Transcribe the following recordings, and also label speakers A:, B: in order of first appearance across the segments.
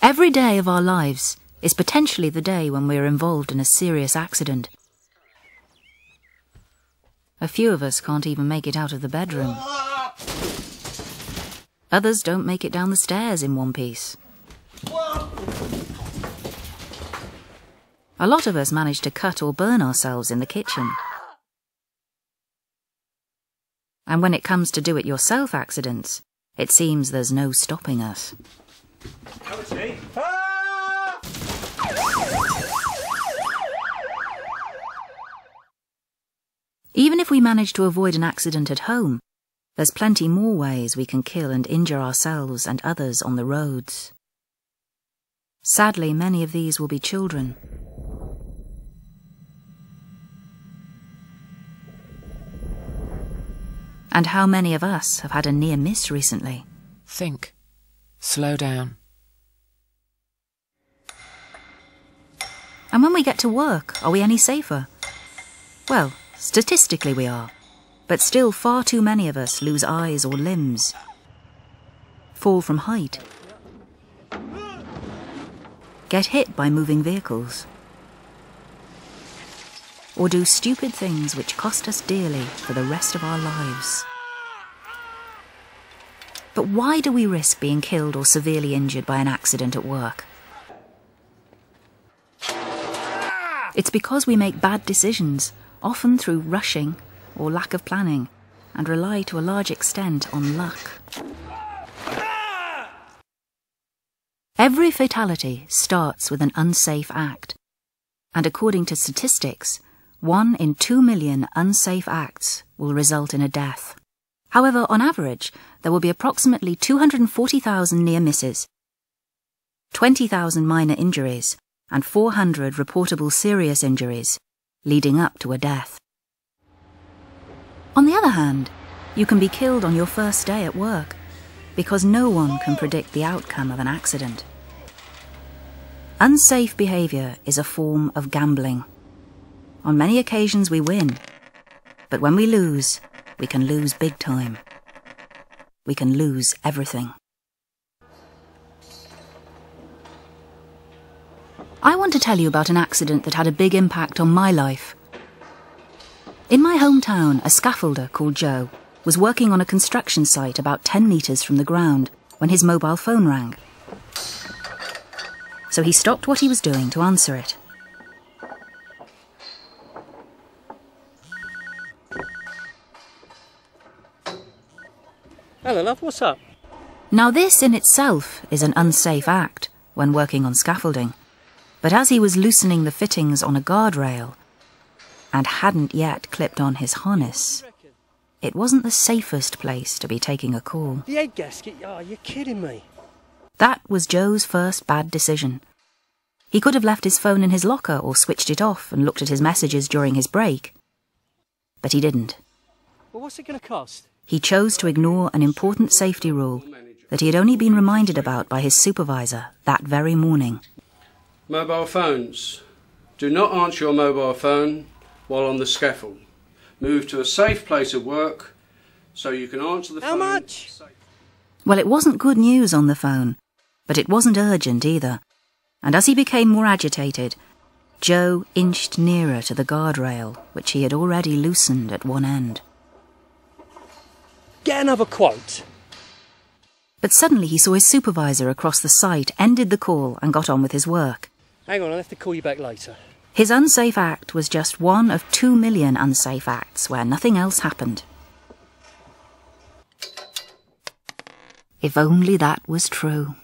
A: Every day of our lives is potentially the day when we are involved in a serious accident. A few of us can't even make it out of the bedroom. Others don't make it down the stairs in one piece. A lot of us manage to cut or burn ourselves in the kitchen. And when it comes to do-it-yourself accidents, it seems there's no stopping us. Even if we manage to avoid an accident at home, there's plenty more ways we can kill and injure ourselves and others on the roads. Sadly, many of these will be children. And how many of us have had a near miss recently?
B: Think. Slow down.
A: And when we get to work, are we any safer? Well, statistically we are, but still far too many of us lose eyes or limbs, fall from height, get hit by moving vehicles, or do stupid things which cost us dearly for the rest of our lives. But why do we risk being killed or severely injured by an accident at work? It's because we make bad decisions, often through rushing or lack of planning, and rely to a large extent on luck. Every fatality starts with an unsafe act, and according to statistics, 1 in 2 million unsafe acts will result in a death. However, on average, there will be approximately 240,000 near misses, 20,000 minor injuries, and 400 reportable serious injuries, leading up to a death. On the other hand, you can be killed on your first day at work, because no one can predict the outcome of an accident. Unsafe behaviour is a form of gambling. On many occasions we win, but when we lose, we can lose big time. We can lose everything. I want to tell you about an accident that had a big impact on my life. In my hometown, a scaffolder called Joe was working on a construction site about 10 metres from the ground when his mobile phone rang. So he stopped what he was doing to answer it.
C: Hello, love, what's up?
A: Now this in itself is an unsafe act when working on scaffolding, but as he was loosening the fittings on a guardrail and hadn't yet clipped on his harness, it wasn't the safest place to be taking a call.
C: The head gasket? Oh, you're kidding me.
A: That was Joe's first bad decision. He could have left his phone in his locker or switched it off and looked at his messages during his break, but he didn't.
C: Well, what's it going to cost?
A: He chose to ignore an important safety rule that he had only been reminded about by his supervisor that very morning.
D: Mobile phones. Do not answer your mobile phone while on the scaffold. Move to a safe place of work so you can answer the phone.
C: How much?
A: Well, it wasn't good news on the phone, but it wasn't urgent either. And as he became more agitated, Joe inched nearer to the guardrail, which he had already loosened at one end.
C: Get another quote.
A: But suddenly he saw his supervisor across the site, ended the call and got on with his work.
C: Hang on, I'll have to call you back later.
A: His unsafe act was just one of 2 million unsafe acts where nothing else happened. If only that was true.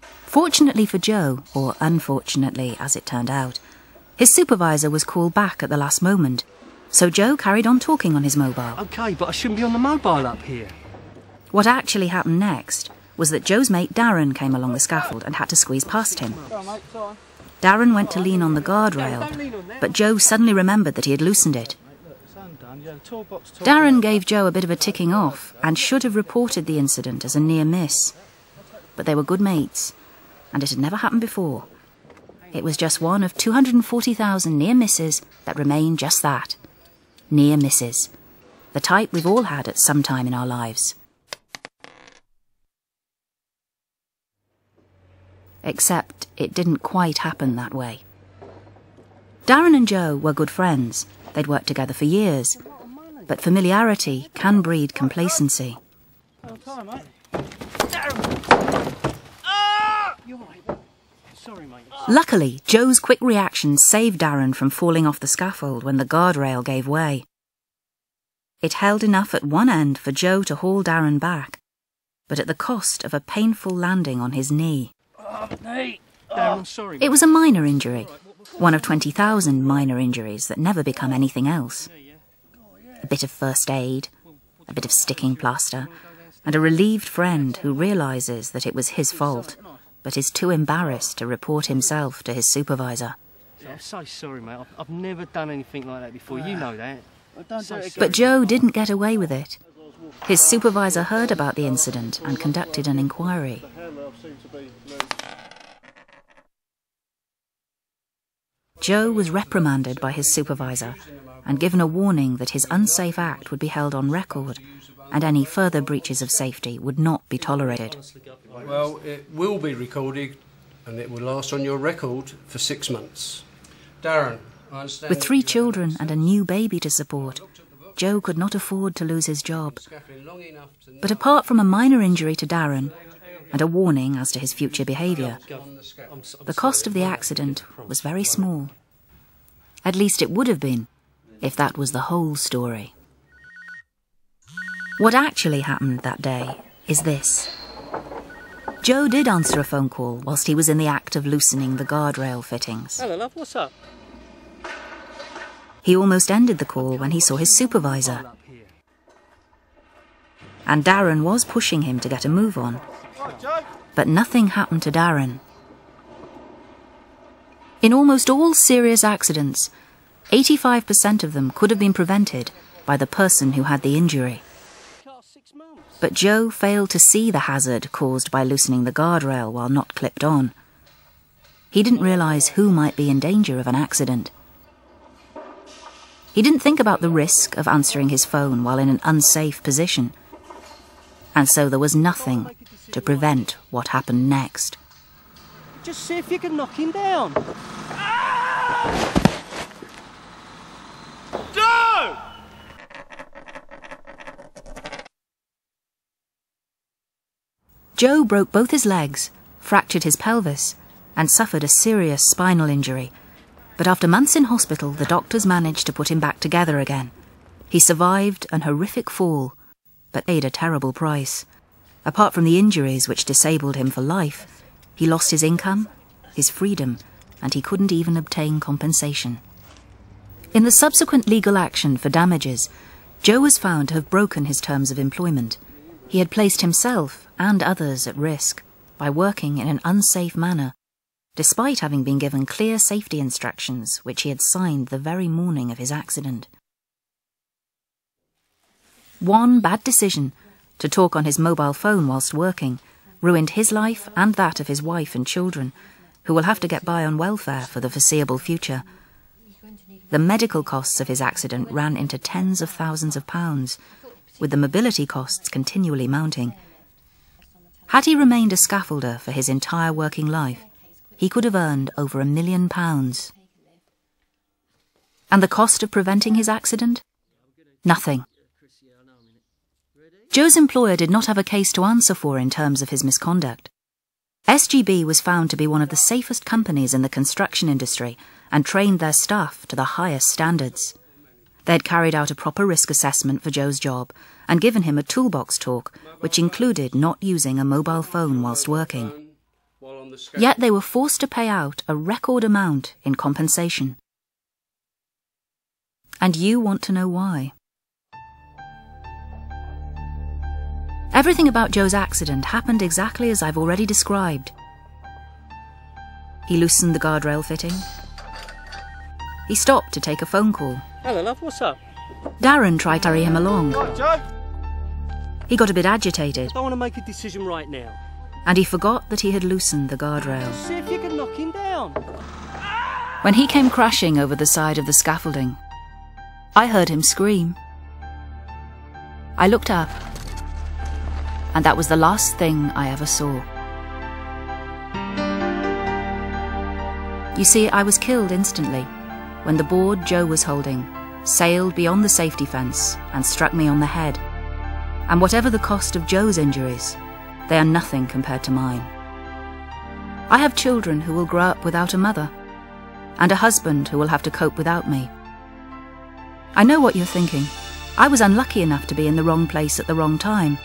A: Fortunately for Joe, or unfortunately as it turned out, his supervisor was called back at the last moment, so Joe carried on talking on his mobile.
C: OK, but I shouldn't be on the mobile up here.
A: What actually happened next was that Joe's mate Darren came along the scaffold and had to squeeze past him. Darren went to lean on the guardrail, but Joe suddenly remembered that he had loosened it. Darren gave Joe a bit of a ticking off and should have reported the incident as a near miss. But they were good mates, and it had never happened before. It was just one of 240,000 near misses that remain just that. Near misses. The type we've all had at some time in our lives. except it didn't quite happen that way. Darren and Joe were good friends. They'd worked together for years, but familiarity can breed complacency.
C: Sorry, mate.
A: Luckily, Joe's quick reaction saved Darren from falling off the scaffold when the guardrail gave way. It held enough at one end for Joe to haul Darren back, but at the cost of a painful landing on his knee.
C: Darren, I'm sorry.
A: It was a minor injury, one of 20,000 minor injuries that never become anything else. A bit of first aid, a bit of sticking plaster, and a relieved friend who realises that it was his fault, but is too embarrassed to report himself to his supervisor.
C: I'm so sorry, mate. I've never done anything like that before. You know that.
A: But Joe didn't get away with it. His supervisor heard about the incident and conducted an inquiry. Joe was reprimanded by his supervisor and given a warning that his unsafe act would be held on record and any further breaches of safety would not be tolerated.
D: Well, it will be recorded and it will last on your record for 6 months. Darren, I understand...
A: With 3 children and a new baby to support, Joe could not afford to lose his job. But apart from a minor injury to Darren and a warning as to his future behaviour, the cost of the accident was very small. At least it would have been, if that was the whole story. What actually happened that day is this. Joe did answer a phone call whilst he was in the act of loosening the guardrail fittings.
C: Hello, love. What's up?
A: He almost ended the call when he saw his supervisor. And Darren was pushing him to get a move on. But nothing happened to Darren. In almost all serious accidents, 85% of them could have been prevented by the person who had the injury. But Joe failed to see the hazard caused by loosening the guardrail while not clipped on. He didn't realise who might be in danger of an accident. He didn't think about the risk of answering his phone while in an unsafe position. And so there was nothing to prevent what happened next.
C: Just see if you can knock him down. Joe!
A: Joe broke both his legs, fractured his pelvis, and suffered a serious spinal injury. But after months in hospital, the doctors managed to put him back together again. He survived an horrific fall, but paid a terrible price. Apart from the injuries which disabled him for life, he lost his income, his freedom, and he couldn't even obtain compensation. In the subsequent legal action for damages, Joe was found to have broken his terms of employment. He had placed himself and others at risk by working in an unsafe manner, despite having been given clear safety instructions which he had signed the very morning of his accident. One bad decision, to talk on his mobile phone whilst working, ruined his life and that of his wife and children, who will have to get by on welfare for the foreseeable future. The medical costs of his accident ran into tens of thousands of pounds, with the mobility costs continually mounting. Had he remained a scaffolder for his entire working life, he could have earned over £1 million. And the cost of preventing his accident? Nothing. Joe's employer did not have a case to answer for in terms of his misconduct. SGB was found to be one of the safest companies in the construction industry and trained their staff to the highest standards. They had carried out a proper risk assessment for Joe's job and given him a toolbox talk which included not using a mobile phone whilst working. Yet they were forced to pay out a record amount in compensation. And you want to know why? Everything about Joe's accident happened exactly as I've already described. He loosened the guardrail fitting. He stopped to take a phone call.
C: Hello, love. What's up?
A: Darren tried to hurry him along.
C: Right, Joe.
A: He got a bit agitated,
C: I don't want to make a decision right now.
A: and he forgot that he had loosened the guardrail.
C: See if you can knock him down.
A: When he came crashing over the side of the scaffolding, I heard him scream. I looked up, and that was the last thing I ever saw. You see, I was killed instantly when the board Joe was holding sailed beyond the safety fence and struck me on the head. And whatever the cost of Joe's injuries, they are nothing compared to mine. I have children who will grow up without a mother, and a husband who will have to cope without me. I know what you're thinking. I was unlucky enough to be in the wrong place at the wrong time.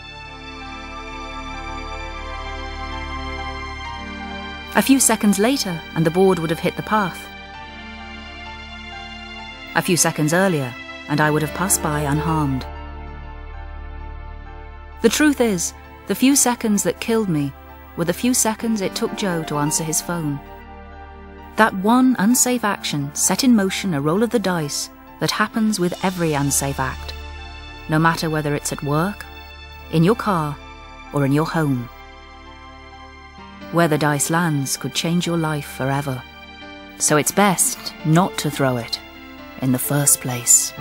A: A few seconds later, and the board would have hit the path. A few seconds earlier, and I would have passed by unharmed. The truth is, the few seconds that killed me were the few seconds it took Joe to answer his phone. That one unsafe action set in motion a roll of the dice that happens with every unsafe act, no matter whether it's at work, in your car, or in your home. Where the dice lands could change your life forever. So it's best not to throw it in the first place.